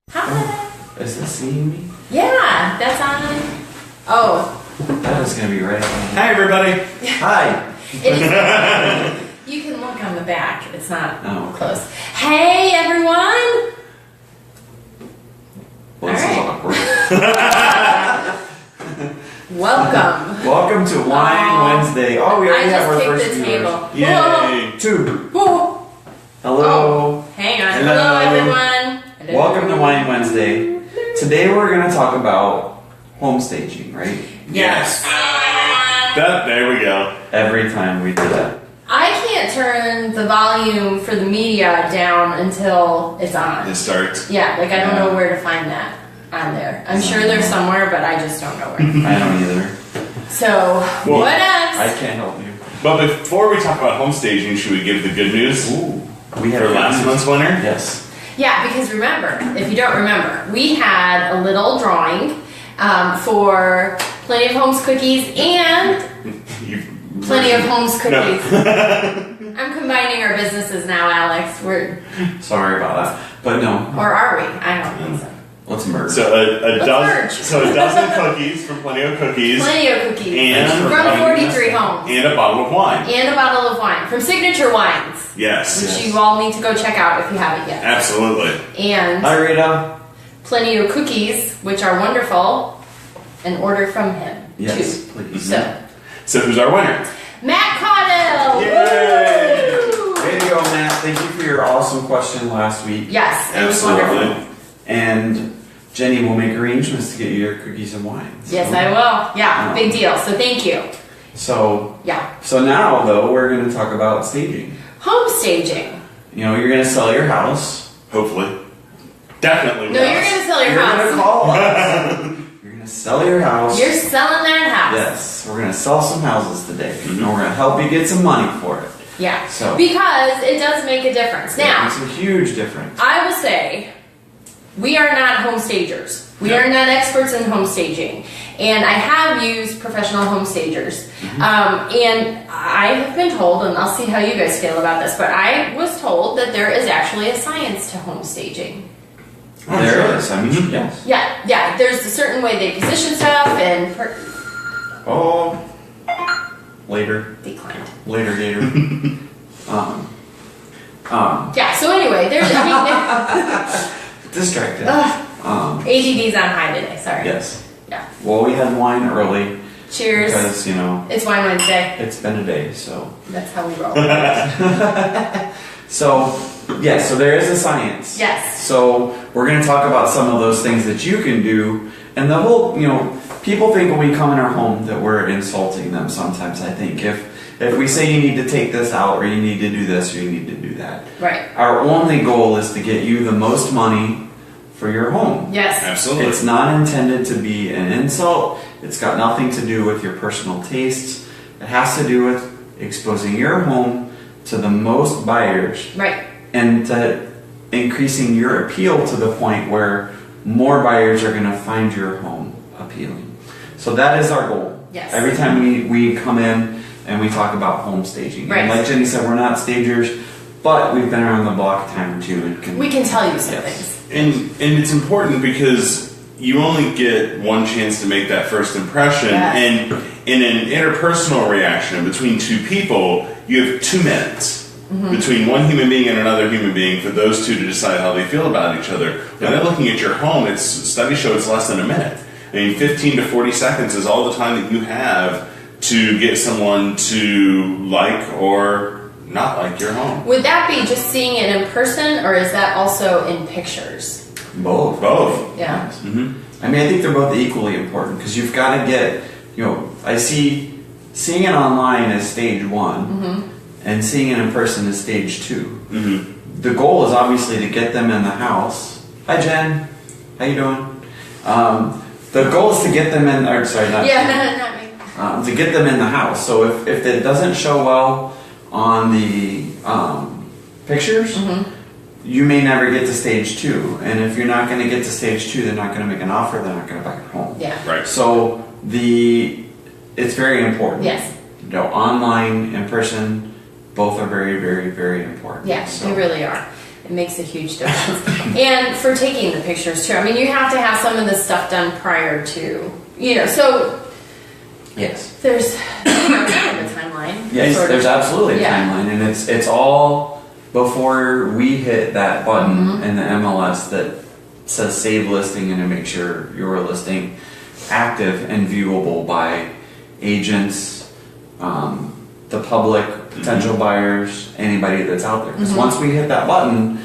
Hi. Is this seeing me? Yeah, that's on. Oh. That is going to be right. Hi, everybody. Hi. You can look on the back. It's not Oh, okay. close. Hey, everyone. Well, this All is awkward. Welcome. Welcome to Wine Wednesday. Oh, we I already have our just first kicked the viewers. table. Yay. Two. Whoa. Hello. Oh, hang on. Hello. Hello, everyone. Hello. Welcome to Wine Wednesday. Today we're going to talk about home staging, right? Yes. There we go. Every time we do that. I can't turn the volume for the media down until it's on. It starts. Yeah, like I don't know where to find that on there. I'm sure there's somewhere, but I just don't know where. I don't either. So, Well, what else? I can't help you. But before we talk about home staging, should we give the good news Ooh. We for last month's winner? Yes. Yeah, because remember, if you don't remember, we had a little drawing for Plenty of Homes cookies and Plenty of Homes cookies. No. I'm combining our businesses now, Alex. We're Sorry about that. But no, or are we? I don't think so. let's merge. So Let's merge. a dozen cookies from Plenty of Cookies Plenty of cookies And- from 43 Homes and a bottle of wine. and a bottle of wine from Signature Wines, Yes. which you all need to go check out if you haven't yet. Absolutely. And Hi, Rita. Plenty of Cookies, which are wonderful, and order from him Yes, too. please. So who's our winner? Matt Caudill! Yay! Woo! Way to go, Matt. Thank you for your awesome question last week. Yes, it was Absolutely. wonderful. And Jenny will make arrangements to get you your cookies and wine. Yes, I will. Yeah, Oh. big deal. So thank you. So Yeah. now, though, we're going to talk about staging. Home staging. You know, you're going to sell your house. Hopefully. Definitely. No, you're going to sell your You're going to house. call us. You're going to sell your house. You're selling that house. Yes, we're going to sell some houses today. And we're going to help you get some money for it. Yeah. So- Because it does make a difference. Now, It's a huge difference. I will say, we are not home stagers. We No. are not experts in home staging. And I have used professional home stagers. And I have been told, and I'll see how you guys feel about this, but I was told that there is actually a science to home staging. Oh, There sure. is. I mean, yes. Yeah, there's a certain way they position stuff and Oh, later. declined. Later, Gator. Yeah, so anyway, there's, I Distracted. mean, ADD's on high today, sorry. Yes. Yeah. Well, we had wine early Cheers. because, you know, It's Wine Wednesday. it's been a day, so. That's how we roll. So, yeah, so there is a science. Yes. So, we're going to talk about some of those things that you can do. And the whole, you know, people think when we come in our home that we're insulting them sometimes, I think. If we say you need to take this out, or you need to do this, or you need to do that. Right. Our only goal is to get you the most money for your home. Yes. Absolutely. It's not intended to be an insult. It's got nothing to do with your personal tastes. It has to do with exposing your home to the most buyers Right. and to increasing your appeal to the point where more buyers are going to find your home appealing. So that is our goal. Yes. Every time we come in and we talk about home staging. Right. And like Jenny said, we're not stagers, but we've been around the block a time or two. And We can tell you some Yes. things. And it's important because you only get one chance to make that first impression, Yes. and in an interpersonal reaction between two people, you have 2 minutes between one human being and another human being for those two to decide how they feel about each other. When they're looking at your home, studies show it's less than a minute. I mean, 15 to 40 seconds is all the time that you have to get someone to like or not like your home. Would that be just seeing it in person, or is that also in pictures? both. Both. Yeah. Mm-hmm. I mean, I think they're both equally important because you've got to get, you know, I see seeing it online as stage one and seeing it in person as stage 2. Mm-hmm. The goal is obviously to get them in the house. Hi, Jen. How you doing? The goal is to get them in, or sorry, not Yeah, Jen. not me. To get them in the house. So if it doesn't show well on the pictures, you may never get to stage 2. And if you're not going to get to stage 2, they're not going to make an offer. They're not going to buy your home. Yeah. Right. So it's very important. Yes. You know, online, in person, both are very, very, very important. Yeah, So, they really are. It makes a huge difference. And for taking the pictures too. I mean, you have to have some of this stuff done prior to, so Yes. there's kind of a timeline. Yes, sort of. there's absolutely a Yeah. timeline, and it's all before we hit that button Mm-hmm. in the MLS that says save listing and to make sure your listing active and viewable by agents, the public, potential buyers, anybody that's out there. Because once we hit that button,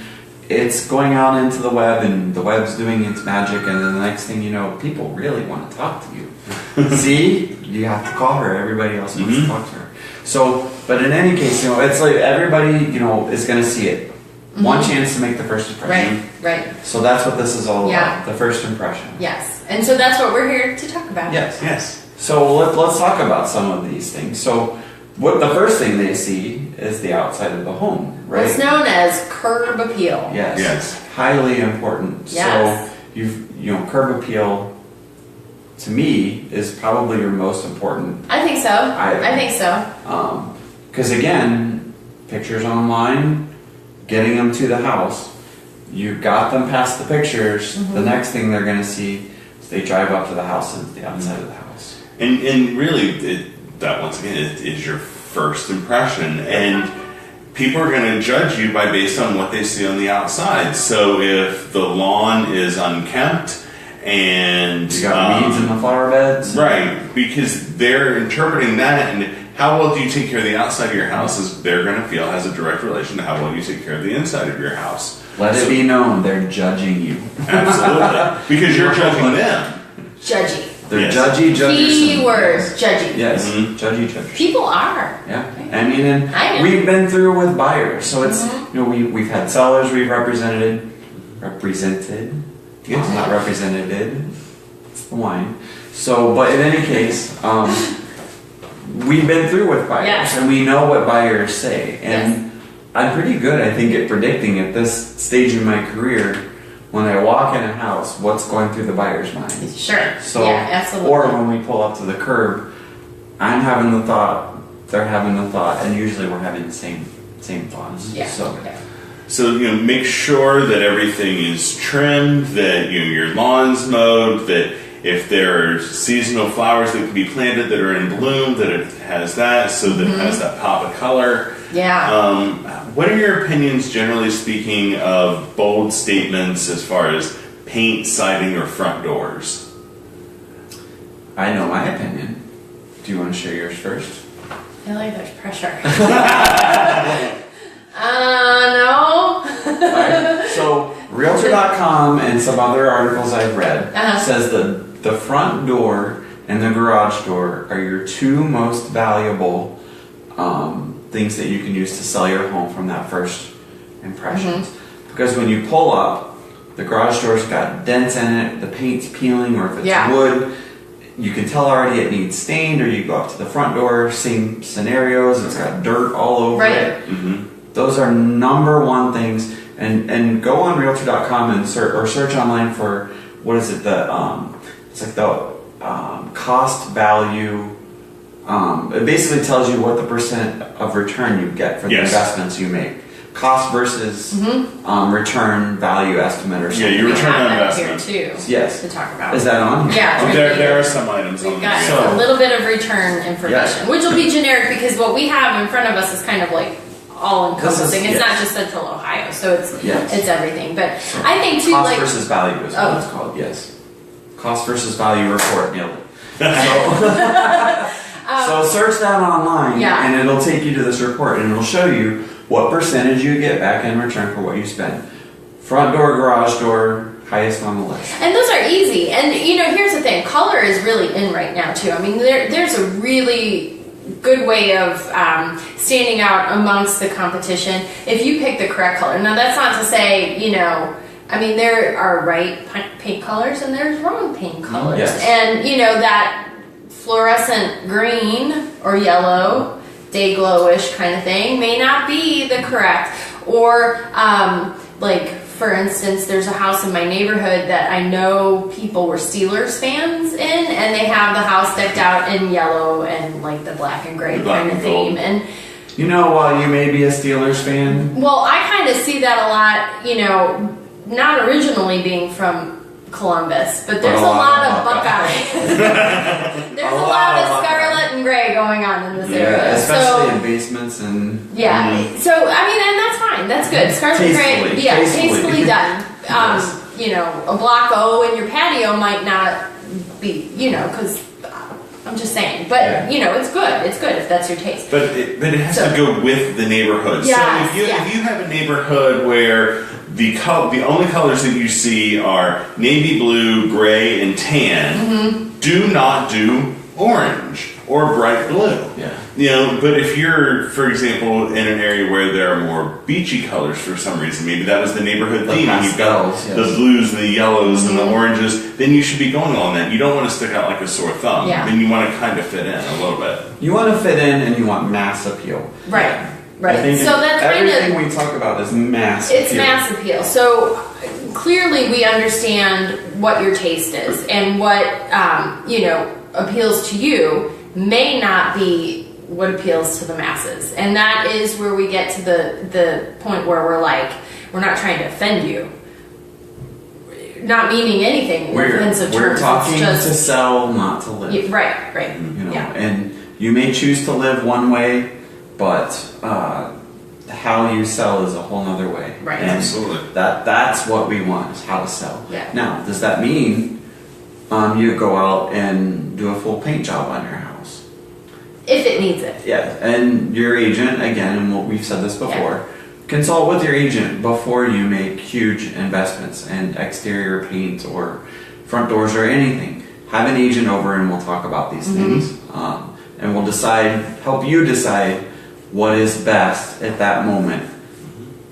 it's going out into the web, and the web's doing its magic, and then the next thing you know, people really want to talk to you. See, you have to call her. Everybody else wants to talk to her. So, but in any case, it's like everybody, is going to see it. One chance to make the first impression. Right. So that's what this is all Yeah. about. The first impression. Yes. And so that's what we're here to talk about. Yes. Yes. So let's talk about some of these things. So, what the first thing they see is the outside of the home, right? What's known as curb appeal. Yes. Yes. Highly important. Yes. So curb appeal to me is probably your most important. I think so. I think so. Because again, pictures online, getting them to the house, you got them past the pictures. The next thing they're going to see is they drive up to the house and it's the outside of the house. And really, that once again is your first impression, and people are going to judge you based on what they see on the outside. So if the lawn is unkempt and You got weeds in the flower beds. right, because they're interpreting that, and how well do you take care of the outside of your house is they're going to feel has a direct relation to how well you take care of the inside of your house. Let it be known they're judging you. Absolutely, because you're judging them. Judgy. They're Yes. judgy judgers. Key word, judgy. Yes, Mhm. judgy judgers. People are. Yeah, I mean, and I am. we've been through with buyers, so it's we've had sellers we've represented. Yes. Not represented. It's the wine. So, but in any case, we've been through with buyers, Yes. and we know what buyers say, and Yes. I'm pretty good, I think, at predicting at this stage in my career when I walk in a house what's going through the buyer's mind. Sure. So, yeah, absolutely. or when we pull up to the curb, I'm having the thought, they're having the thought, and usually we're having the same thoughts. yeah. So, yeah. So make sure that everything is trimmed, that your lawn's mowed, that if there are seasonal flowers that can be planted that are in bloom, that it has that, so that it has that pop of color. Yeah. What are your opinions, generally speaking, of bold statements as far as paint, siding, or front doors? I know my opinion. Do you want to share yours first? I feel like there's pressure. No. Alright, so Realtor.com and some other articles I've read says that the front door and the garage door are your two most valuable things that you can use to sell your home from that first impression. Because when you pull up, the garage door's got dents in it, the paint's peeling, or if it's Yeah. wood, you can tell already it needs stained. Or you go up to the front door, same scenarios, it's got dirt all over Right. it. Those are number one things, and go on Realtor.com and search online for what is it? It's like the cost value. It basically tells you what the percent of return you get for the Yes. investments you make. Cost versus return value estimate or something. Yeah, your We return have on that here investment. too. Yes. To talk about. Is that on? Yeah. it's right There are some items We've on got there. So- a little bit of return information, which will be generic because what we have in front of us is kind of like all encompassing. This is- It's yes. not just Central Ohio, so Yes. it's everything. But I think too, Cost like versus value is what Oh. it's called. Yes. Cost versus value report. Nailed it. So search that online, Yeah. and it'll take you to this report, and it'll show you what percentage you get back in return for what you spend. Front door, garage door, highest on the list. And those are easy. And here's the thing: color is really in right now too. I mean, there's a really good way of standing out amongst the competition if you pick the correct color. Now, that's not to say I mean, there are right paint colors and there's wrong paint colors, Yes. and that fluorescent green or yellow, day glowish kind of thing may not be the correct. Or like for instance, there's a house in my neighborhood that I know people were Steelers fans in, and they have the house decked out in yellow and like the black and gray The black kind of and gold. theme. And You know, while you may be a Steelers fan, Well, I kind of see that a lot, you know, not originally being from Columbus, but there's a lot of Buckeye. There's a lot of Buckeye. scarlet and gray going on in this yeah, area. especially So, in basements and yeah. So, I mean, and that's fine. That's good. Scarlet and gray, Tastefully. yeah, Tastefully. tastefully done. Yes. You know, a block O in your patio might not be, you know, because I'm just saying. But, Yeah. you know, it's good. It's good if that's your taste. But it has So- to go with the neighborhood. Yes, so if yeah. you have a neighborhood where the only colors that you see are navy blue, gray, and tan, Mm-hmm. do not do orange or bright blue. Yeah. You know, but if you're, for example, in an area where there are more beachy colors for some reason, maybe that was the neighborhood The theme, and you've got pastels, yes. the blues and the yellows and Mm-hmm. the oranges, then you should be going on that. You don't want to stick out like a sore thumb. Yeah. Then you want to kind of fit in a little bit. you want to fit in and you want mass appeal. Right. Right. I think So that's kind of. everything we talk about is mass It's appeal. mass appeal. So clearly, we understand what your taste is and what you know appeals to you may not be what appeals to the masses, and that is where we get to the point where we're like, we're not trying to offend you, not meaning anything in offensive We're terms. talking it's just, to sell, not to live. Yeah, right, right. You know, Yeah. and you may choose to live one way, but how you sell is a whole nother way. Right. And Absolutely. that's what we want is how to sell. Yeah. Now, does that mean you go out and do a full paint job on your house? If it needs it. Yeah, and your agent, again, and we've said this before, consult with your agent before you make huge investments in exterior paint or front doors or anything. Have an agent over and we'll talk about these Mm-hmm. things. And we'll help you decide what is best at that moment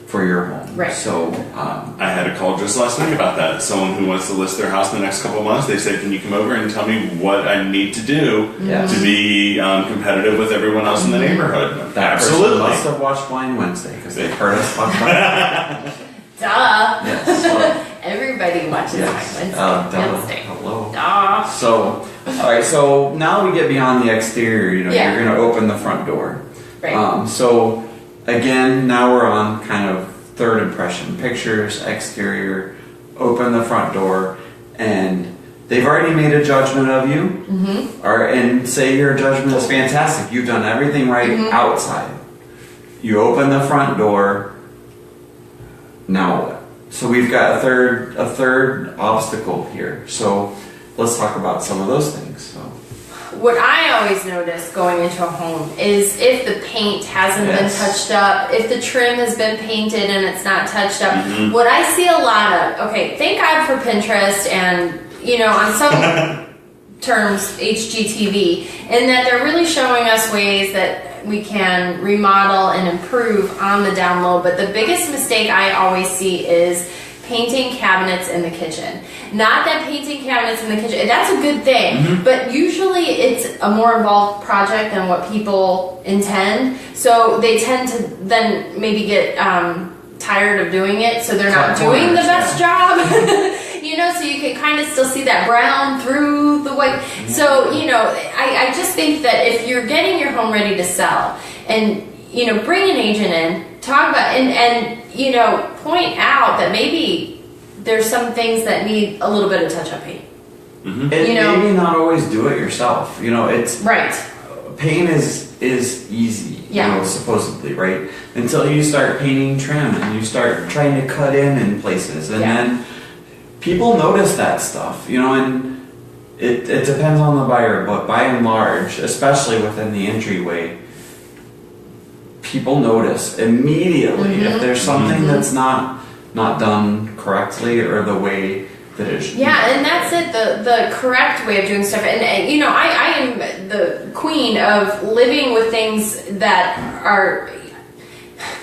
for your home. Right. So, I had a call just last night about that. Someone who wants to list their house in the next couple of months. They said, "Can you come over and tell me what I need to do Yes. to be competitive with everyone else in the neighborhood?" that person Absolutely. must have watched Blind Wednesday because they've heard us talk about it. Duh. Yes. So, Everybody watches yes. Wednesday. Hello. Duh. So, all right. So now we get beyond the exterior. You know, Yeah. you're going to open the front door. Right. So again, now we're on kind of third impression: pictures, exterior, open the front door, and they've already made a judgment of you. Mm-hmm. And say your judgment is fantastic. You've done everything right Mm-hmm. outside. You open the front door. Now what? So we've got a third obstacle here. So let's talk about some of those things. So What I always notice going into a home is if the paint hasn't Yes. been touched up, if the trim has been painted and it's not touched up. Mm-hmm. What I see a lot of, okay, thank God for Pinterest and, you know, on some terms, HGTV, in that they're really showing us ways that we can remodel and improve on the down low. But the biggest mistake I always see is painting cabinets in the kitchen. Not that painting cabinets in the kitchen, that's a good thing, but usually it's a more involved project than what people intend. So they tend to then maybe get tired of doing it, so they're not Cut doing the corners, best job. You know, so you can kind of still see that brown through the white. So, you know, I just think that if you're getting your home ready to sell and, you know, bring an agent in, talk about, and you know, point out that maybe there's some things that need a little bit of touch-up paint. and You know- maybe not always do it yourself. You know, it's Right. paint is easy. Yeah. You know, supposedly, right? Until you start painting trim and you start trying to cut in places, and Yeah. then people notice that stuff. You know, and it depends on the buyer, but by and large, especially within the entryway, people notice immediately if there's something that's not done correctly or the way that it should. Yeah, and that's it, the correct way of doing stuff. And you know, I am the queen of living with things that are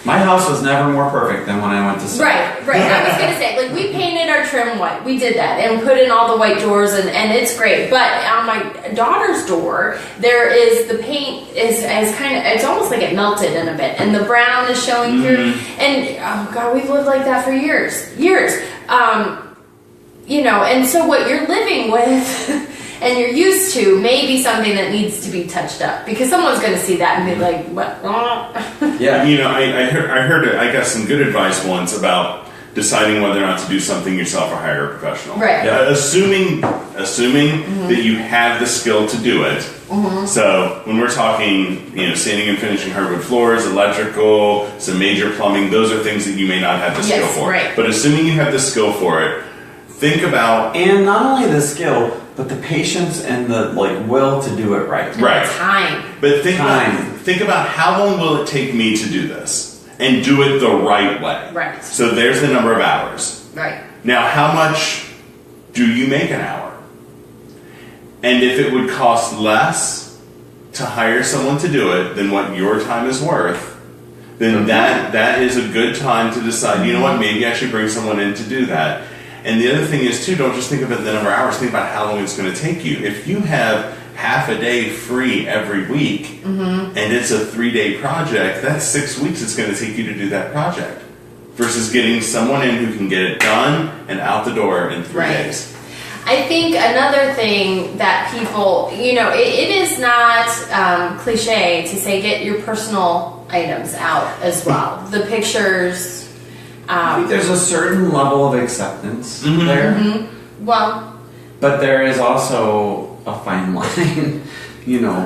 My house was never more perfect than when I went to school. right. I was gonna say, like, we painted our trim white. We did that and put in all the white doors, and it's great. But on my daughter's door, there is the paint is kind of, it's almost like it melted in a bit, and the brown is showing through. And oh god, we've lived like that for years. You know, and so what you're living with and you're used to may be something that needs to be touched up because someone's going to see that and be like, what? Yeah. You know, I got some good advice once about deciding whether or not to do something yourself or hire a professional. Right. Yeah. Assuming that you have the skill to do it. So when we're talking, you know, sanding and finishing hardwood floors, electrical, some major plumbing, those are things that you may not have the skill Yes, for. right. But assuming you have the skill for it, think about And not only the skill, but the patience and the will to do it right. Time. But Time. think about how long will it take me to do this and do it the right way. Right. So there's the number of hours. Right. Now, how much do you make an hour? And if it would cost less to hire someone to do it than what your time is worth, then that is a good time to decide, you know what, maybe I should bring someone in to do that. And the other thing is, too, don't just think about the number of hours, think about how long it's going to take you. If you have half a day free every week and it's a 3-day project, that's 6 weeks it's going to take you to do that project versus getting someone in who can get it done and out the door in 3 days. I think another thing that people, you know, it is not cliche to say get your personal items out as well. The pictures. I think there's a certain level of acceptance there, Well, but there is also a fine line. You know,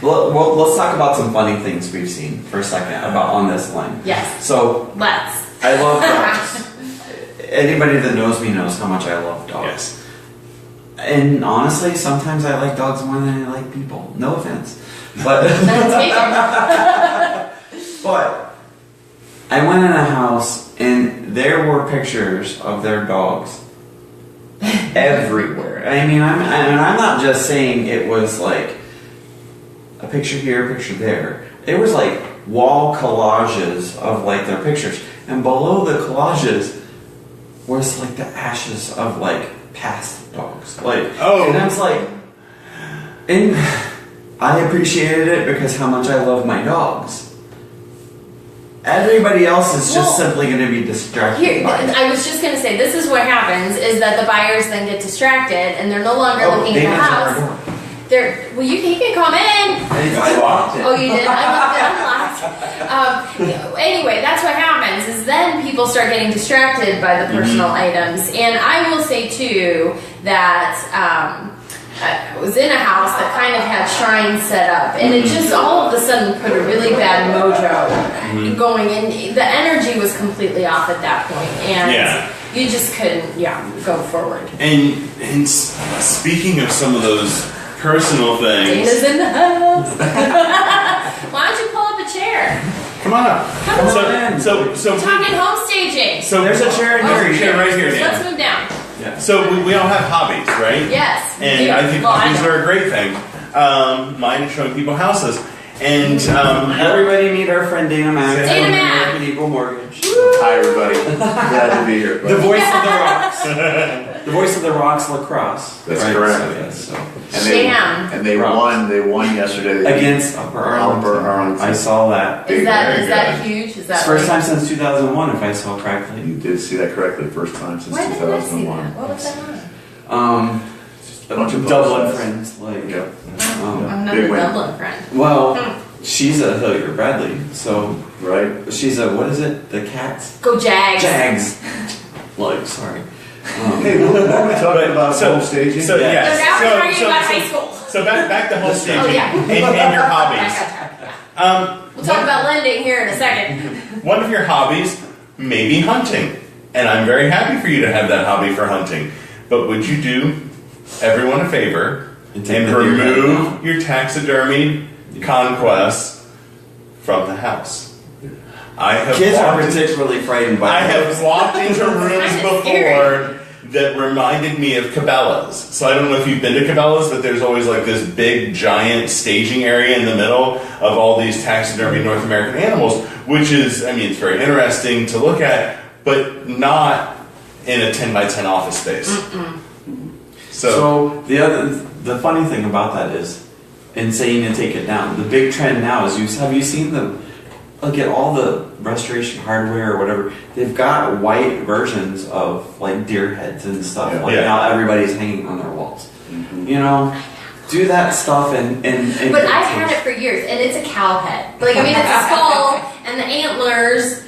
well, let's talk about some funny things we've seen for a second about on this line. yes. So Let's. I love dogs. Anybody that knows me knows how much I love dogs. Yes. And honestly, sometimes I like dogs more than I like people. No offense, but but I went in a house and there were pictures of their dogs everywhere. I mean, I'm not just saying it was like a picture here, a picture there. It was like wall collages of like their pictures, and below the collages was like the ashes of like past dogs. Like, and I was like, and I appreciated it because how much I love my dogs. Everybody else is just simply going to be distracted by it. I was just going to say, this is what happens is that the buyers then get distracted and they're no longer looking at the house. Well, he can come in. I locked it. Oh, you did? I left it unlocked. Anyway, that's what happens is then people start getting distracted by the personal items. And I will say, too, that I was in a house that kind of had shrines set up. And it just all of a sudden put a really bad mojo going in. The energy was completely off at that point. And you just couldn't, go forward. And speaking of some of those personal things. Dana's in the house. Why don't you pull up a chair? Come on up. Come on in. So we're talking home staging. So there's a chair in here. There's a chair right here. Let's move down. Yeah. So we all have hobbies, right? Yes. And I think hobbies are a great thing. Mine is showing people houses. And everybody meet our friend Dana Mack. Dana Mack. American Eagle Mortgage. Hi everybody. Glad to be here. The voice of the Rocks. The voice of the Rocks lacrosse. That's correct. So, yes, so. And they won. They won yesterday. Against Upper Arlington. I saw that. Is that huge? Is that it's the first time since 2001, if I saw correctly. You did see that correctly. First time since Why did I see 2001. that? What was that on? A bunch of Dublin both friends, like I'm not a big win. Dublin friend. well, she's a Hilliard Bradley, so right. she's a what is it? The Cats. Go Jags. Jags. Like, sorry. Hey, what are we talking about? Home staging. So So now yes. we're talking about high school. So back to home staging Oh, yeah. and your hobbies. We'll talk about lending here in a second. One of your hobbies may be hunting, and I'm very happy for you to have that hobby for hunting. But would you do everyone a favor And and take the deer remove head your taxidermied conquests from the house? I have Kids are walked particularly frightened by I have those. walked into rooms Kinda before scary. that reminded me of Cabela's. So I don't know if you've been to Cabela's, but there's always like this big, giant staging area in the middle of all these taxidermy North American animals, which is, I mean, it's very interesting to look at, but not in a 10 by 10 office space. So the funny thing about that is, in saying to take it down, the big trend now is have you seen like at all the Restoration Hardware or whatever, they've got white versions of like deer heads and stuff. Yeah. Like Yeah. now everybody's hanging on their walls. You know, do that stuff and But I've had it for years, and it's a cow head. Like, I mean, it's a skull, and the antlers,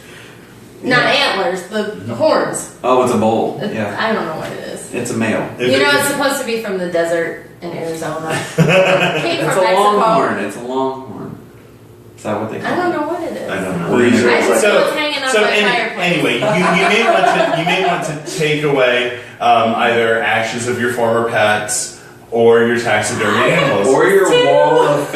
not antlers, the horns. Oh, it's a bowl. Yeah, I don't know what it is. it's a male. If You know, it- it's supposed to be from the desert in Arizona. Came It's from a Mexico. longhorn. It's a longhorn. Is that what they call I don't it? know what it is. I don't know. Well, these are I just like- know it's hanging on my fireplace. Anyway, you may want to take away either ashes of your former pets or your taxidermy animals. Or your Two. wall of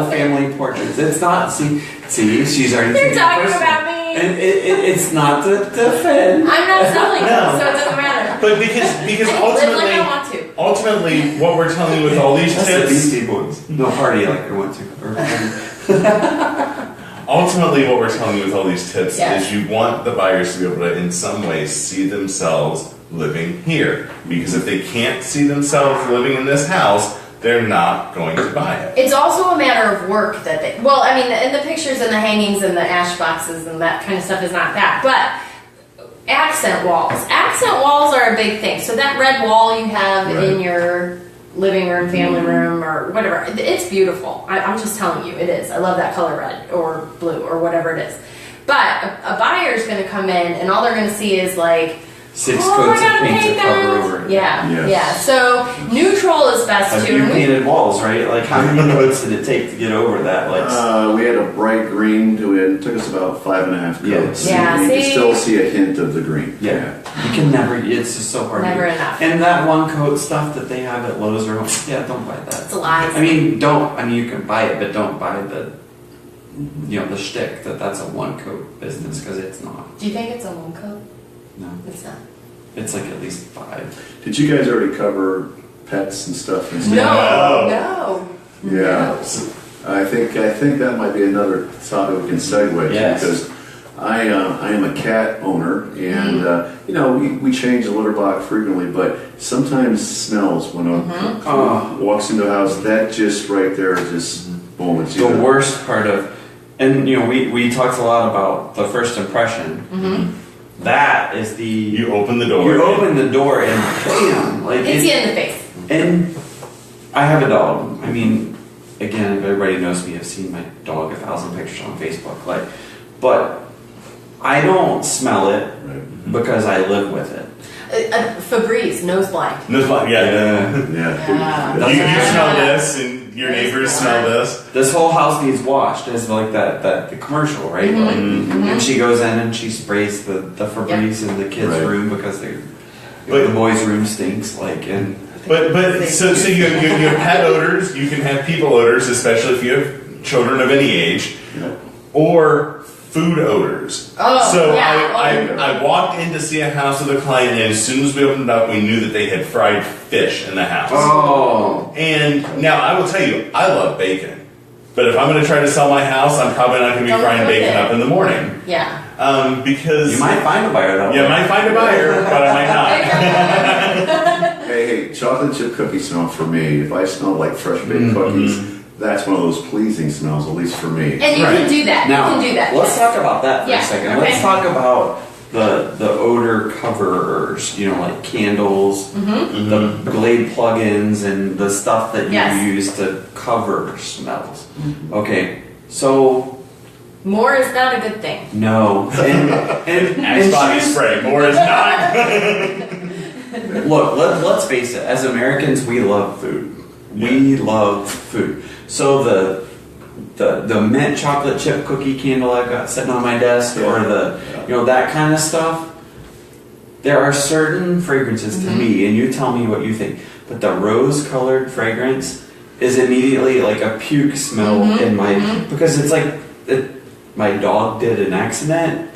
family portraits. It's not. See, she's already. They're taking it talking personal. about me. And it's not to defend. I'm not selling No. them, so it doesn't matter. But because I live like I want to. ultimately, what we're telling you with all these That's the tips, Beastie Boys. No party like I went to. ultimately, what we're telling you with all these tips Yeah. is you want the buyers to be able to, in some way, see themselves living here. Because if they can't see themselves living in this house, they're not going to buy it. It's also a matter of work that they, well, I mean, and the pictures and the hangings and the ash boxes and that kind of stuff is not that, but accent walls are a big thing. So that red wall you have Right. in your living room, family room, or whatever, it's beautiful. I'm just telling you, it is. I love that color red or blue or whatever it is. But a buyer's going to come in and all they're going to see is like, 6 oh, coats I of gotta paint paint to cover that. over it. Yeah, Yes. yeah. So neutral is best Have too. you And we- painted walls, right? Like how many coats did it take to get over that? Like We had a bright green to it. It took us about 5.5 Yeah. coats. Yeah, You see? can still see a hint of the green. yeah, you can never. It's just so hard. Never to do. enough. And that one coat stuff that they have at Lowe's or yeah, don't buy that. It's lies. I mean, don't. I mean, you can buy it, but don't buy the, the shtick that that's a one coat business because it's not. Do you think it's a one coat? No, It's not. it's like at least 5. Did you guys already cover pets and stuff? And stuff? No. Yeah. I think that might be another topic we can segue to Yes. because I am a cat owner and we change the litter box frequently, but sometimes it smells when a walks into a house. That just right there, just boom. It's The either- worst part of, and we talked a lot about the first impression. That is the You open the door. You open the door and bam, like It's you in the face. And I have a dog. I mean, again, if everybody knows me, I've seen my dog 1,000 pictures on Facebook. But I don't smell it Right. because I live with it. Febreze, nose blind. There's like, yeah. Yeah. You smell this, and your neighbors smell this. This whole house needs washed, as like that the commercial, right? Like, and she goes in and she sprays the Febreze in the kids' Right. room because But- the boys' room stinks. Like and But so you have pet odors. You can have people odors, especially if you have children of any age, or food odors. Oh, so yeah. I walked in to see a house with a client, and as soon as we opened up, we knew that they had fried fish in the house. oh, And now I will tell you, I love bacon. But if I'm going to try to sell my house, I'm probably not going to be Don't frying cook bacon it. up in the morning. Yeah. Because you might find a buyer that you way. might find a buyer, but I might not. Hey, chocolate chip cookie smell for me. If I smell like fresh baked cookies, that's one of those pleasing smells, at least for me. And you Right. can do that. Now, you can do that. let's talk about that for Yeah, a second. okay. Let's talk about the odor coverers, like candles, the Glade plugins, and the stuff that you Yes. use to cover smells. Okay, so More is not a good thing. no, and Axe body she's- spray. More is not. Look, let's face it. As Americans, we love food. We love food. So the mint chocolate chip cookie candle I've got sitting on my desk, or that kind of stuff. There are certain fragrances to me, and you tell me what you think. But the rose-colored fragrance is immediately like a puke smell in my because it's like my dog did an accident,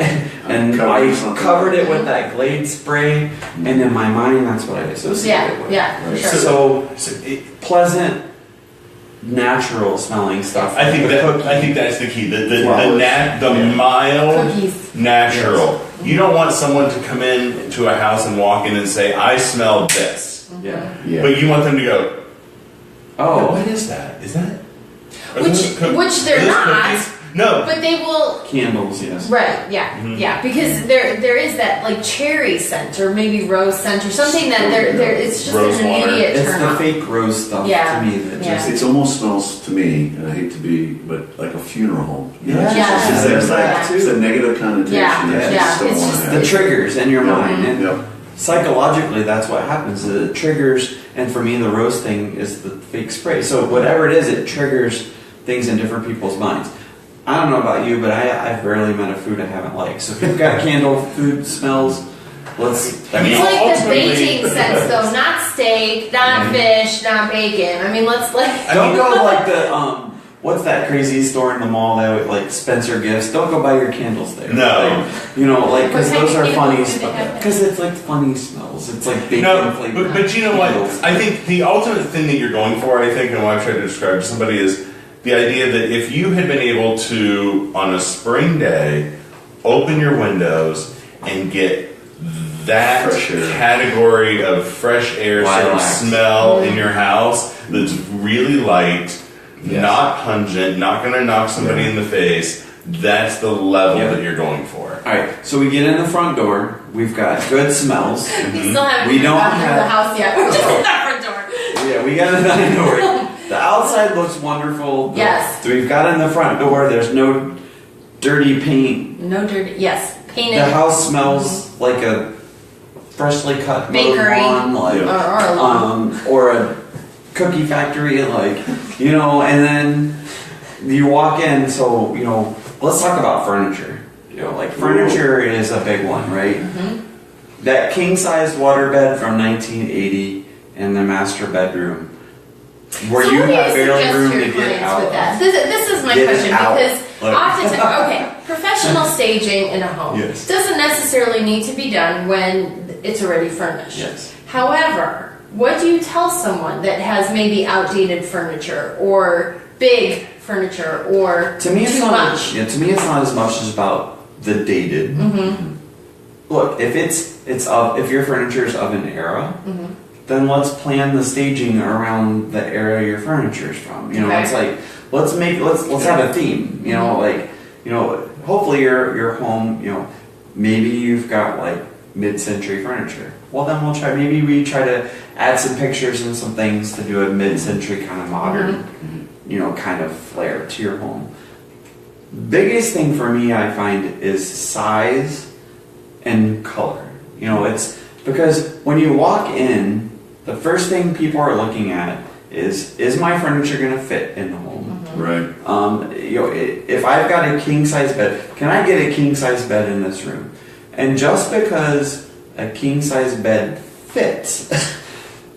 and Covered I something. covered it with that Glade spray, and in my mind, that's what I associate it with. Yeah, for sure. So So it, pleasant, natural smelling stuff. I think The cookie. that's the key. The Flowers. mild, Cookies. natural. You don't want someone to come in to a house and walk in and say, "I smell this," Yeah. Yeah. but you want them to go, Oh. what is that? Is that?" Are Which those cook- they're are those not. cookies?" No. But they will. Candles, yes. Right, yeah, Mm-hmm. yeah, because there is that like cherry scent or maybe rose scent or something that there it's just Rose an water. immediate It's turn the on. fake rose stuff Yeah. to me that Yeah. just. It almost smells to me, and I hate to be, but like a funeral home. You know, it's Yeah. just- Yeah. there's Yeah. like, it's a negative connotation. Yeah. I just Yeah. don't It's want just to The have. triggers in your mind. And Yep. psychologically, that's what happens. It triggers, and for me, the rose thing is the fake spray. So whatever it is, it triggers things in different people's minds. I don't know about you, but I've rarely met a food I haven't liked. So if you've got candle food smells, let's. I mean, It's like the ultimately- baking sense though, not steak, not fish, not bacon. I mean, let's like. Don't go to like the what's that crazy store in the mall that would, like Spencer Gifts? Don't go buy your candles there. No. Like, you know, like because What kind those of are funny. candles do they have? Because it's like funny smells. It's like bacon No, flavored. but you know what? candles. I think the ultimate thing that you're going for, I think, and what I've tried to describe to somebody is the idea that if you had been able to, on a spring day, open your windows and get that Fresh air. category of fresh air sort of Lilacs. smell in your house that's really light, Yes. not pungent, not going to knock somebody in the face, that's the level Yeah. that you're going for. All right, so we get in the front door. We've got good smells. We still haven't We even don't gotten into the have- house yet. We're just at the front door. Yeah, we got a nine door. The outside looks wonderful. Yes. We've got in the front door. There's no dirty paint. No dirty. Yes, painted. The house smells like a freshly cut mowed Bakery. lawn, like or a lawn. or a cookie factory, like you know. And then you walk in. So you know, let's talk about furniture. You know, like furniture is a big one, right? Mm-hmm. That king-sized waterbed from 1980 in the master bedroom, where So you what do have barely suggest room your to get clients out. with that? This is my Get it question out. because Like- oftentimes, okay, professional staging in a home Yes. doesn't necessarily need to be done when it's already furnished. Yes. However, what do you tell someone that has maybe outdated furniture or big furniture or To me, it's too not. much? Yeah, to me, it's not as much as about the dated. Mm-hmm. Look, if if your furniture is of an era, then let's plan the staging around the era your furniture is from. You know, Okay. it's like let's have a theme. You know, like you know, hopefully your home. You know, maybe you've got like mid-century furniture. Well, then maybe we try to add some pictures and some things to do a mid-century kind of modern, you know, kind of flair to your home. Biggest thing for me, I find, is size and color. You know, it's because when you walk in, the first thing people are looking at is my furniture going to fit in the home? Right. You know, if I've got a king size bed, can I get a king size bed in this room? And just because a king size bed fits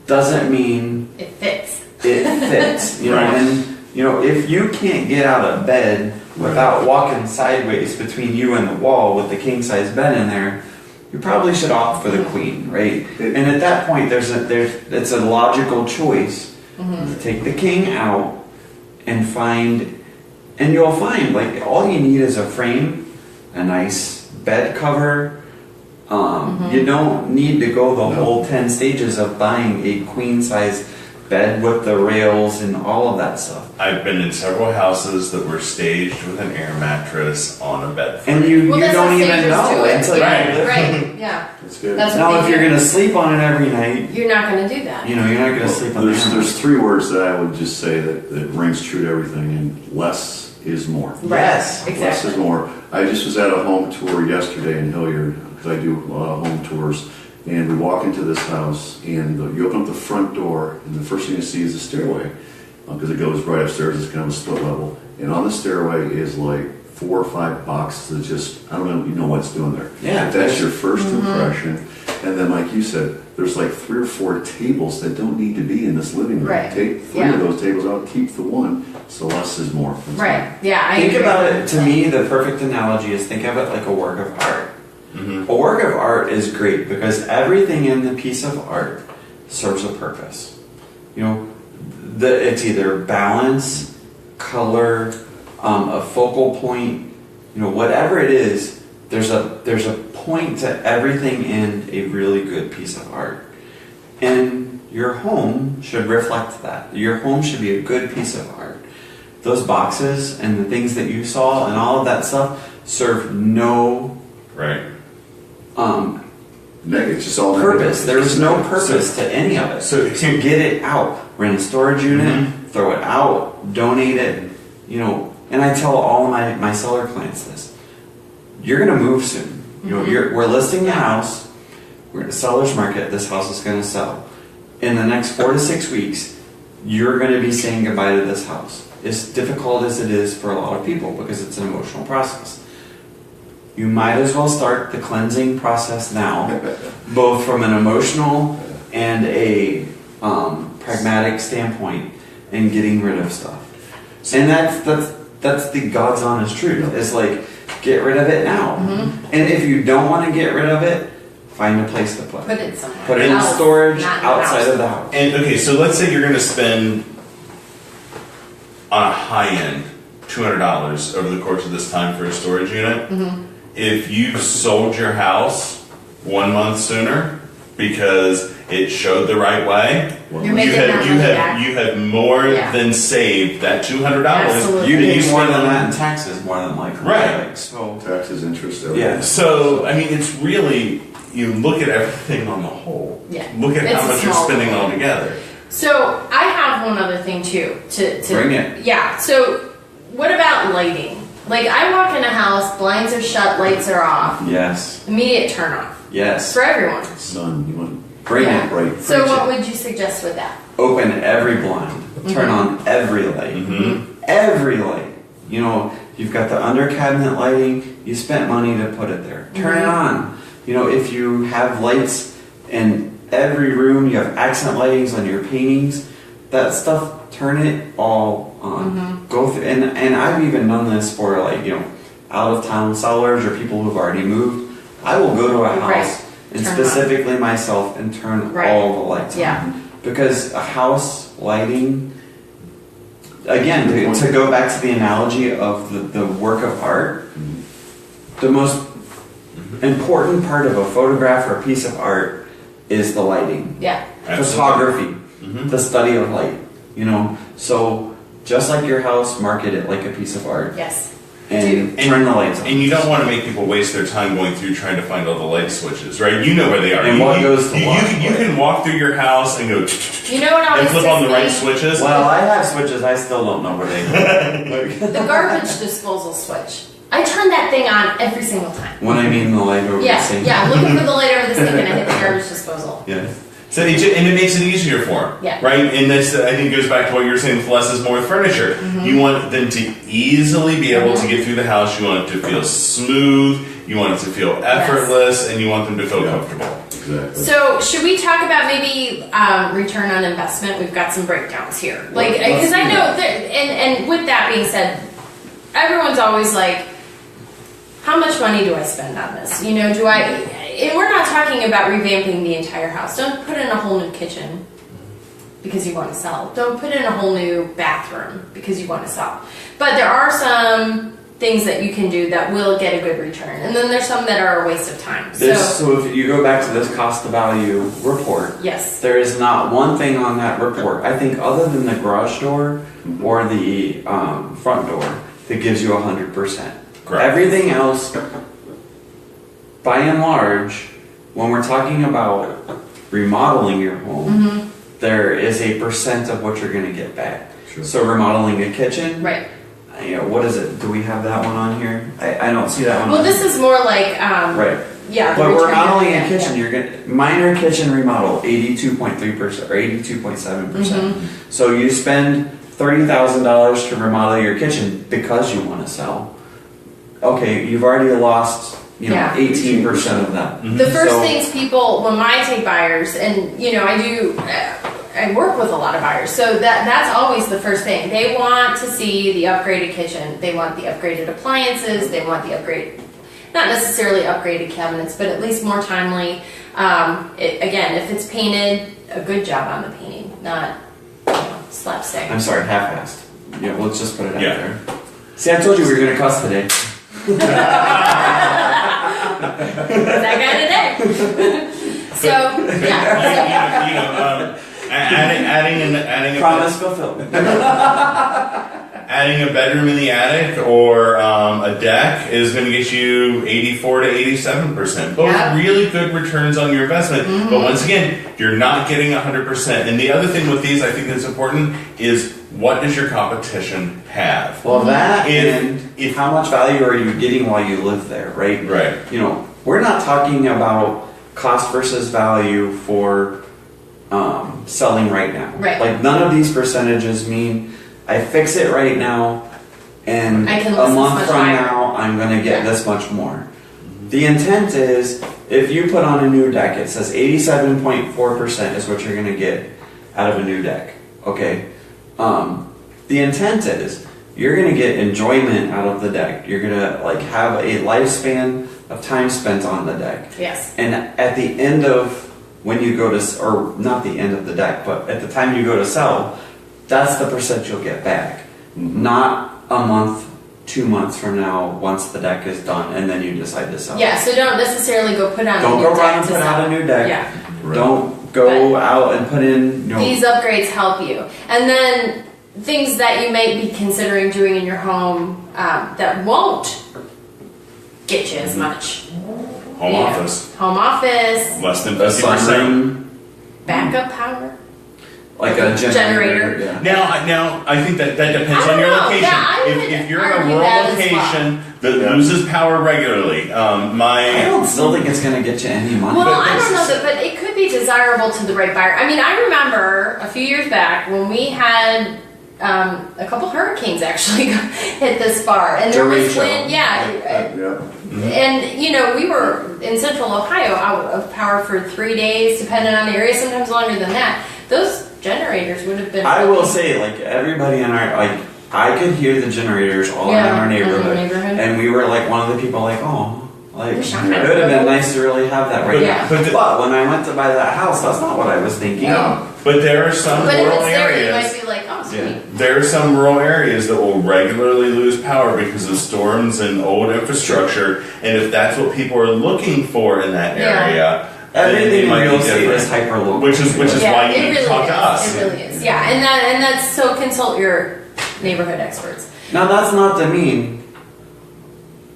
doesn't mean It fits. it fits. You know, Right. and you know, if you can't get out of bed without walking sideways between you and the wall with the king size bed in there, you probably should opt for the queen, right? And at that point, it's a logical choice to take the king out and you'll find like all you need is a frame, a nice bed cover. You don't need to go the whole 10 stages of buying a queen size bed with the rails and all of that stuff. I've been in several houses that were staged with an air mattress on a bed frame. And you Well, that's don't what even stagers know do it. until Yeah, you live. right. Yeah. That's good. That's Now, what if they you're do. gonna sleep on it every night, You're not going to do that. you know you're not gonna sleep on There's the there's three words that I would just say that rings true to everything, and less is more. Right. Yes. Less Exactly. is more. I just was at a home tour yesterday in Hilliard because I do home tours, and we walk into this house, and you open up the front door, and the first thing you see is the stairway because it goes right upstairs. It's kind of a split level, and on the stairway is like 4 or 5 boxes that just I don't know, you know what's doing there. Yeah. But that's your first impression, and then like you said, there's like 3 or 4 tables that don't need to be in this living room. Right. Take 3 Yeah. of those tables out, keep the one, so less is more. That's Right. Yeah, I Think agree. about it. To me, the perfect analogy is think of it like a work of art. A work of art is great because everything in the piece of art serves a purpose. You know, it's either balance, color, a focal point. You know, whatever it is, there's a point to everything in a really good piece of art, and your home should reflect that. Your home should be a good piece of art. those boxes and the things that you saw and all of that stuff serve no Right. It's just all purpose. negative. There is no purpose to any of it. So To get it out, rent a storage unit, throw it out, donate it, and I tell all my seller clients this. You're gonna move soon. We're listing the house, we're at the seller's market, this house is gonna sell. In the next 4 to 6 weeks, you're gonna be saying goodbye to this house. As difficult as it is for a lot of people because it's an emotional process. You might as well start the cleansing process now, both from an emotional and a pragmatic standpoint, and getting rid of stuff. And that's the God's honest truth. It's like, get rid of it now. And if you don't want to get rid of it, find a place to put Put it. it somewhere. Put it in else, storage not in the outside house. of the house. And okay, so let's say you're going to spend on a high end $200 over the course of this time for a storage unit. If you sold your house 1 month sooner because it showed the right way, You're making that money back. you have more Yeah. than saved that $200. Absolutely. You that pay more spent than on- that in taxes, more than likely. Right. So Taxes, interest, everything. yeah. So I mean, it's really, you look at everything on the whole. Yeah. Look at It's how a much you're small spending thing. altogether. So I have one other thing too. To Bring it. Yeah. So what about lighting? Like I walk in a house, blinds are shut, lights are off, Yes. immediate turn off Yes. for everyone. Sun, you want Bring Yeah. it. bright. So Preach what it. would you suggest with that? Open every blind. Turn on every light. Every light. You've got the under cabinet lighting. You spent money to put it there. Turn it on. If you have lights in every room, you have accent lightings on your paintings. That stuff, turn it all on. Go through, and I've even done this for out of town sellers or people who've already moved. I will go to a house Right. and Turn specifically myself and turn Right. all the lights Yeah. on. Because a house lighting, again, to go back to the analogy of the work of art, the most important part of a photograph or a piece of art is the lighting. Yeah. Photography, the study of light. So just like your house, market it like a piece of art Yes. and turn the lights on. And you don't want to make people waste their time going through trying to find all the light switches, right? You know where they are. And you, what you- goes to you, what, you right? can walk through your house and go You know what and always flip on the right gets me? switches. Well, I have switches. I still don't know where they go. The garbage disposal switch. I turn that thing on every single time. When I mean the light over the Yeah, sink. yeah. I'm looking for the light over the sink and I hit the garbage disposal. Yeah. So and it makes it easier for them, Yeah. right? And this, I think, goes back to what you were saying with less is more with furniture. You want them to easily be able to get through the house. You want it to feel smooth. You want it to feel effortless, and you want them to feel comfortable. Exactly. So, should we talk about maybe return on investment? We've got some breakdowns here. Like, Let's because I do know that, and with that being said, everyone's always like, how much money do I spend on this? Do I, and we're not talking about revamping the entire house. Don't put in a whole new kitchen because you want to sell. Don't put in a whole new bathroom because you want to sell. But there are some things that you can do that will get a good return. And then there's some that are a waste of time. So if you go back to this cost to value report, Yes. there is not one thing on that report, I think, other than the garage door or the front door, that gives you 100%. Correct. Everything else, by and large, when we're talking about remodeling your home, there is a percent of what you're going to get back. Sure. So remodeling a kitchen, Right. What is it? Do we have that one on here? I don't see that one. Well, on this here. is more like, Right. yeah. the But we're return remodeling on- a kitchen. yeah. You're gonna minor kitchen remodel 82.3% or 82.7%. So you spend $30,000 to remodel your kitchen because you want to sell. Okay, you've already lost Yeah. 18% of that. The first So- things people, when I take buyers, and I work with a lot of buyers, so that's always the first thing. They want to see the upgraded kitchen. They want the upgraded appliances. They want the not necessarily upgraded cabinets, but at least more timely. Again, if it's painted, a good job on the painting, not slapstick. I'm sorry, half-assed. Yeah, let's just put it out Yeah. there. See, I told you we were gonna cuss today. That guy today. So yeah. Adding a Promise fulfilled. adding a bedroom in the attic or a deck is going to get you 84 to 87%. Both Yeah. really good returns on your investment. But once again, you're not getting 100%. And the other thing with these I think that's important is what does your competition have? Well, that If- and how much value are you getting while you live there, right? Right. You know, we're not talking about cost versus value for selling right now. Right. Like none of these percentages mean I fix it right now, and I can a list this month much from higher. now I'm going to get Yeah. this much more. The intent is if you put on a new deck, it says 87.4% is what you're going to get out of a new deck. Okay. The intent is you're going to get enjoyment out of the deck. You're going to like have a lifespan of time spent on the deck. Yes. And at the end of when you go to, or not the end of the deck, but at the time you go to sell, that's the percent you'll get back. Not a month, 2 months from now once the deck is done and then you decide to sell. Yeah, so don't necessarily go put on Don't a new go deck run and to put sell. out a new deck. Yeah. Right. Don't go out and put in, you know, These upgrades help you. And then things that you might be considering doing in your home that won't get you as much. Home Yeah. office, Home office, less than a 50%. sunroom, backup power. like a generator. Generator. Yeah. Now, I think that depends I on don't your know. location. Yeah, I would if you're in a argue rural that as well. location that Yeah. loses power regularly, I don't still think it's going to get you any money. Well, But I this don't know is- that, but it could be desirable to the right buyer. I mean, I remember a few years back when we had a couple hurricanes actually hit this far, and there was Derecho. wind. Yeah, Yeah. and you know we were in Central Ohio out of power for 3 days, depending on the area. Sometimes longer than that. Those generators would have been. I will say, like everybody in our, like I could hear the generators all Yeah, around our in the neighborhood, neighborhood. and we were like one of the people, like, oh, like Wish I it had would have been those. nice to really have that right Yeah. now. But the- But when I went to buy that house, that's not what I was thinking. Yeah. but there are some But if rural it's there, you areas. might be like, oh, sweet. Yeah. There are some rural areas that will regularly lose power because of storms and old infrastructure, and if that's what people are looking for in that Yeah. area, then it Everything in might be real estate different. is hyper local. Which is Yeah, why it you need really to talk is. to us. It really is. Yeah, and that's so consult your neighborhood experts. Now that's not to mean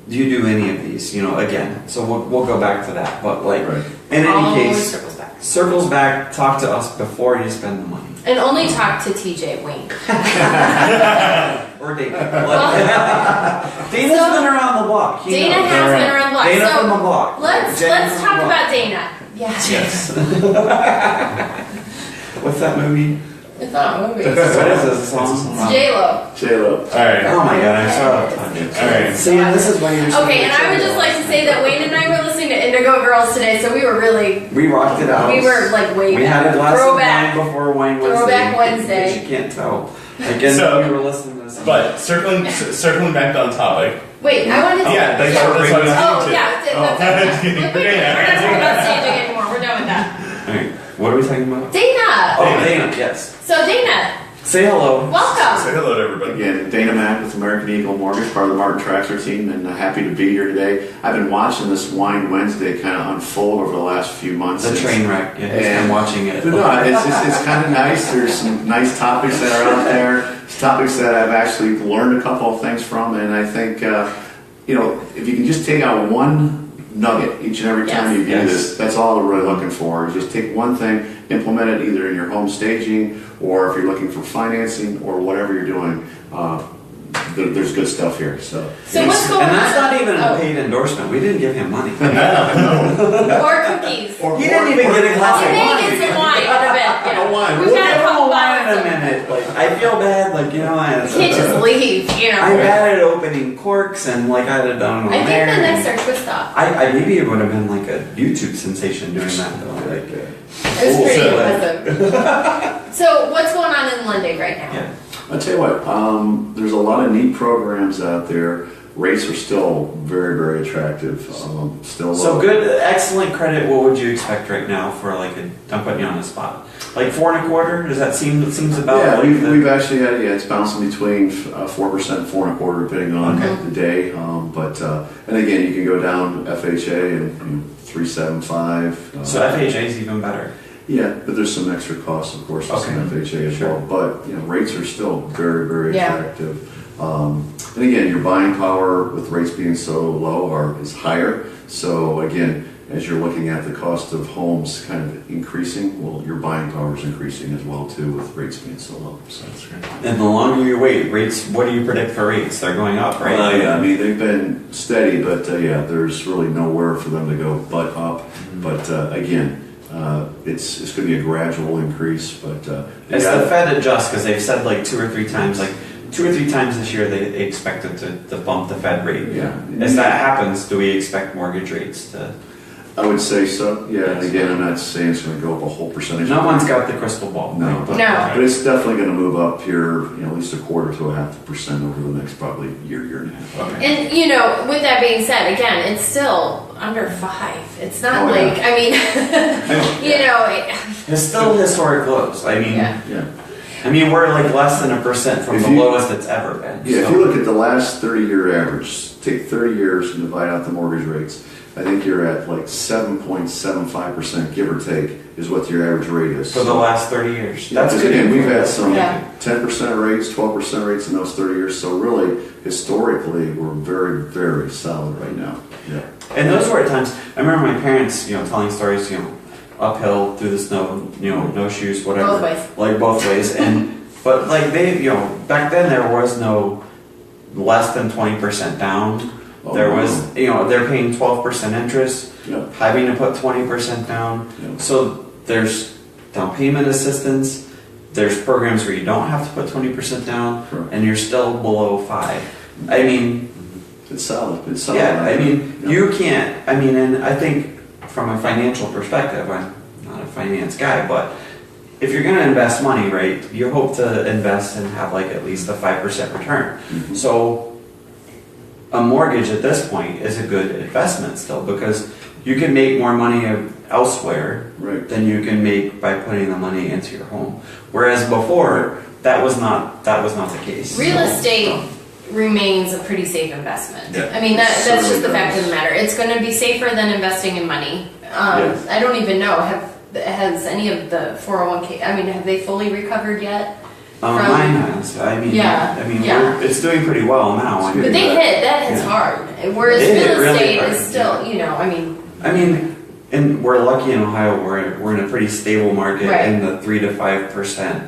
you do any of these, you know, again. So we'll go back to that. But like Right. in any Always case, circles back. talk to us before you spend the money. And only talk to TJ Wayne. Or Dana. Dana's So- been around the block. He Dana knows. has been around the block. Dana So from the block. Let's Jenny let's from the talk block. about Dana. Yeah. Yes. What's that movie? It's not a movie. What is this song? J-Lo. J-Lo. Alright. Oh my god, I'm so Alright. See, this is why you're Okay, and I would just like to say that Wayne and I were listening to Indigo Girls today, so we were really, we rocked it out. we were like way We back. had a glass Throwback. of wine before Wine Wednesday. Throwback Wednesday. In case you can't tell. Again, So- we were listening to this. But circling back on topic. Wait, I wanted to. Yeah, that's what I was Oh, getting to. yeah. That's it. We're not talking about staging anymore. We're done with that. Alright, what are we talking about? Dana. Oh, Dana, yes. So Dana, Say hello. Say welcome. hello to everybody. Again, Dana Mack with American Eagle Mortgage, part of the Martin Traxler team, and happy to be here today. I've been watching this Wine Wednesday kind of unfold over the last few months. The train wreck. Yeah, he's been And- watching it. But no, it's kind of nice. There's some nice topics that are out there. It's topics that I've actually learned a couple of things from, and I think if you can just take out one nugget each and every time Yes. you view Yes. this, that's all we're really looking for. Just take one thing, implement it either in your home staging, or if you're looking for financing, or whatever you're doing. There's good stuff here. So So what's going on? And that's not even a Oh, paid endorsement. We didn't give him money. or cookies. He didn't even get a glass You of may wine. get some wine in a bit. Yeah. No wine. We've We'll got give a him couple a wine in bottles. a minute. Like I feel bad. Like you know, You can't just leave, you know. I'm bad at opening corks, and like I'd have done. I think the next are twist off. I maybe it would have been like a YouTube sensation doing that though. Like, It was pretty So- impressive. So what's going on in London right now? yeah. I'll tell you what, there's a lot of neat programs out there. Rates are still very, very attractive. Still So low. good, excellent credit. What would you expect right now for like a? I'm putting you on the spot. Like 4.25? Does that seems about? Yeah, like the- we've actually had, it's bouncing between 4% and 4.25 depending on Okay. the day. And again, you can go down FHA and 3.75. So FHA is even better. Yeah, but there's some extra costs, of course, with some Okay. FHA as Sure. well. But rates are still very, very Yeah. attractive. And again, your buying power with rates being so low is higher. So again, as you're looking at the cost of homes kind of increasing, well, your buying power is increasing as well too with rates being so low. So that's great. And the longer you wait, rates, what do you predict for rates? They're going up, right? Yeah, I mean, they've been steady, but yeah, there's really nowhere for them to go but up. But again, it's going to be a gradual increase. But As yeah, the Fed adjusts, because they've said like 2 or 3 times, this year they expected to bump the Fed rate. Yeah. As that happens, do we expect mortgage rates to? I would say so. Yeah, and again, I'm not saying it's going to go up a whole percentage. No one's got the crystal ball. No, right? but, No. but it's definitely going to move up here, at least 1/4 to 0.5% over the next probably year and a half. Okay. And with that being said, again, it's still under 5. It's not Oh, like, yeah. I mean, It's still historic lows. I mean, Yeah. Yeah. I mean, we're like less than 1% from If the you- lowest it's ever been. Yeah, if so- you look at the last 30-year average, take 30 years and divide out the mortgage rates, I think you're at like 7.75%, give or take, is what your average rate is. for the last 30 years. Yeah, That's 'cause good. again, we've had some Yeah. 10% rates, 12% rates in those 30 years. So really, historically, we're very, very solid right now. Yeah. And those were at times. I remember my parents, telling stories, uphill through the snow, no shoes, whatever, Both ways. like both ways. And but like they, back then there was no less than 20% down. Oh, There no. was, they're paying 12% interest, Yeah. having to put 20% down. Yeah. So there's down payment assistance. There's programs where you don't have to put 20% down, Correct. and you're still below 5. I mean. It's solid. It's solid. Yeah, I mean, Yeah. you can't, and I think from a financial perspective, I'm not a finance guy, but if you're going to invest money, right, you hope to invest and have like at least a 5% return. Mhm. So a mortgage at this point is a good investment still because you can make more money elsewhere Right. than you can make by putting the money into your home. Whereas before, that was not the case. real So, estate remains a pretty safe investment. Yeah. I mean, that's Certainly just the fact does. of the matter. It's going to be safer than investing in money. Yes. I don't even know, has any of the 401k, I mean, have they fully recovered yet? From- mine has. I mean, Yeah, yeah. it's doing pretty well now. I mean, But that hits Yeah. hard. Whereas It hit real really estate hard, is still, I mean, and we're lucky in Ohio. We're in a pretty stable market Right. in the 3 to 5%.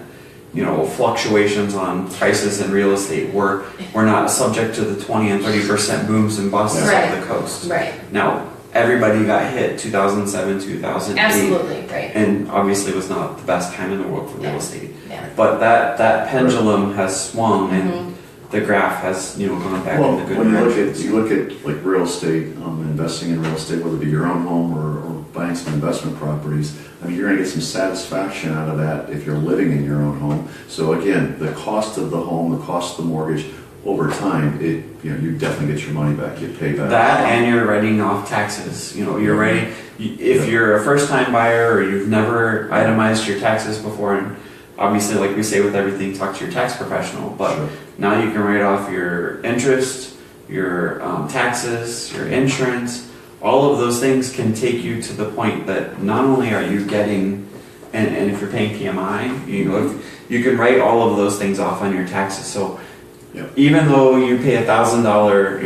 Fluctuations on prices in real estate. We're not subject to the 20 and 30% booms and busts Right. of the coast. right, Now, everybody got hit 2007, 2008, absolutely, right. and obviously was not the best time in the world for real Yeah. estate. Yeah. But that pendulum has swung, and Mhm. the graph has gone back Well, in the good when direction. you look at like real estate, investing in real estate, whether it be your own home or buying some investment properties, I mean, you're going to get some satisfaction out of that if you're living in your own home. So again, the cost of the home, the cost of the mortgage, over time, you definitely get your money back, you pay back. That and you're writing off taxes. You're writing. If you're a first-time buyer or you've never itemized your taxes before, and obviously, like we say with everything, talk to your tax professional. But Sure. now you can write off your interest, your taxes, your insurance. All of those things can take you to the point that not only are you getting, and if you're paying PMI, you can write all of those things off on your taxes. So. Yep. Even though you pay $1,000,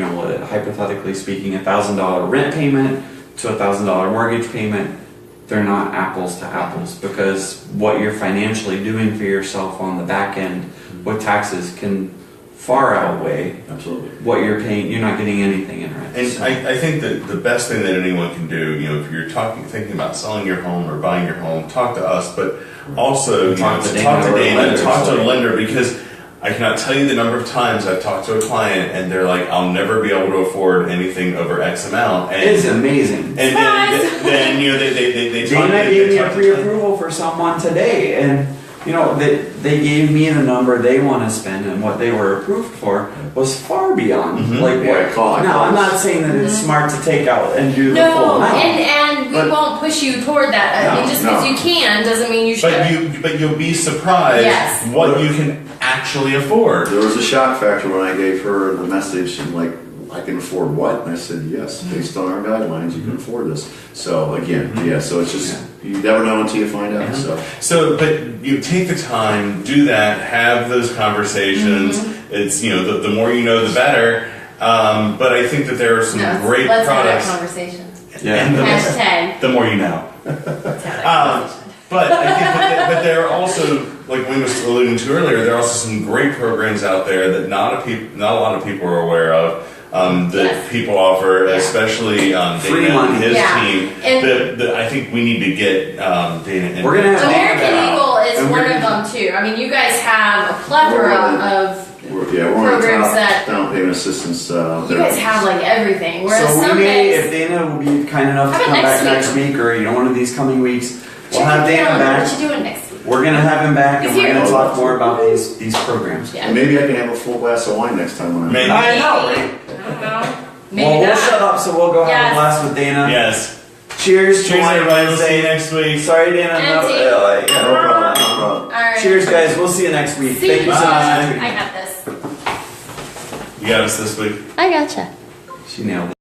hypothetically speaking, $1,000 rent payment to $1,000 mortgage payment, they're not apples to apples because what you're financially doing for yourself on the back end with taxes can far outweigh Absolutely. what you're paying. You're not getting anything in rent. And So- I think that the best thing that anyone can do, if you're thinking about selling your home or buying your home, talk to us, but also Talk to Dana talk to or a Dana, lender, talk to so- a lender because I cannot tell you the number of times I've talked to a client and they're like, I'll never be able to afford anything over X amount. And, it's amazing. and then they talk Dana to gave me a to- pre-approval for someone today, and they gave me the number they want to spend, and what they were approved for was far beyond Mhm. like Yeah, what. cost. Now I'm not saying that it's smart to take out and do the full No, amount. and we But- won't push you toward that. I mean, No, just because no. you can doesn't mean you should. But you'll be surprised Yes. what you can actually afford. There was a shock factor when I gave her the message and like, I can afford what? And I said, yes, based on our guidelines, you can afford this. So again, yeah, so it's just, You never know until you find out. So, but you take the time, do that, have those conversations. It's the more you know, the better. But I think that there are some great let's products. have that conversation. Yeah. And Hashtag. the more you know. Let's have that conversation. But I think, but there are also, like we was alluding to earlier, there are also some great programs out there that not a lot of people are aware of. That Yes. people offer, Yeah. especially Free Dana money. and his Yeah. team. And- That I think we need to get Dana. In. We're gonna have American Dana Eagle is and one we're- of them too. I mean, you guys have a plethora of. We're on the Programs top that- down payment assistance. You guys have like everything. Whereas So we some may, days, if Dana will be kind enough to How come about back next next week, or one of these coming weeks, we'll check have your Dana calendar. back. What you doing next week? We're gonna have him back, and He's we're here. gonna talk more about these programs. Yeah. And maybe I can have a full glass of wine next time when I'm Maybe. I know, right? I don't know. Maybe Well, we'll not. shut up, so we'll go have Yes. a blast with Dana. Yes. Cheers, to Cheers, Wine everybody. We'll see you Wednesday. next week. Sorry, Dana. And No, tea. yeah, No problem. No problem. All right. Cheers, guys. We'll see you next week. See Thank you. you so Bye. much. I got this. You got us this week. I gotcha. She nailed it.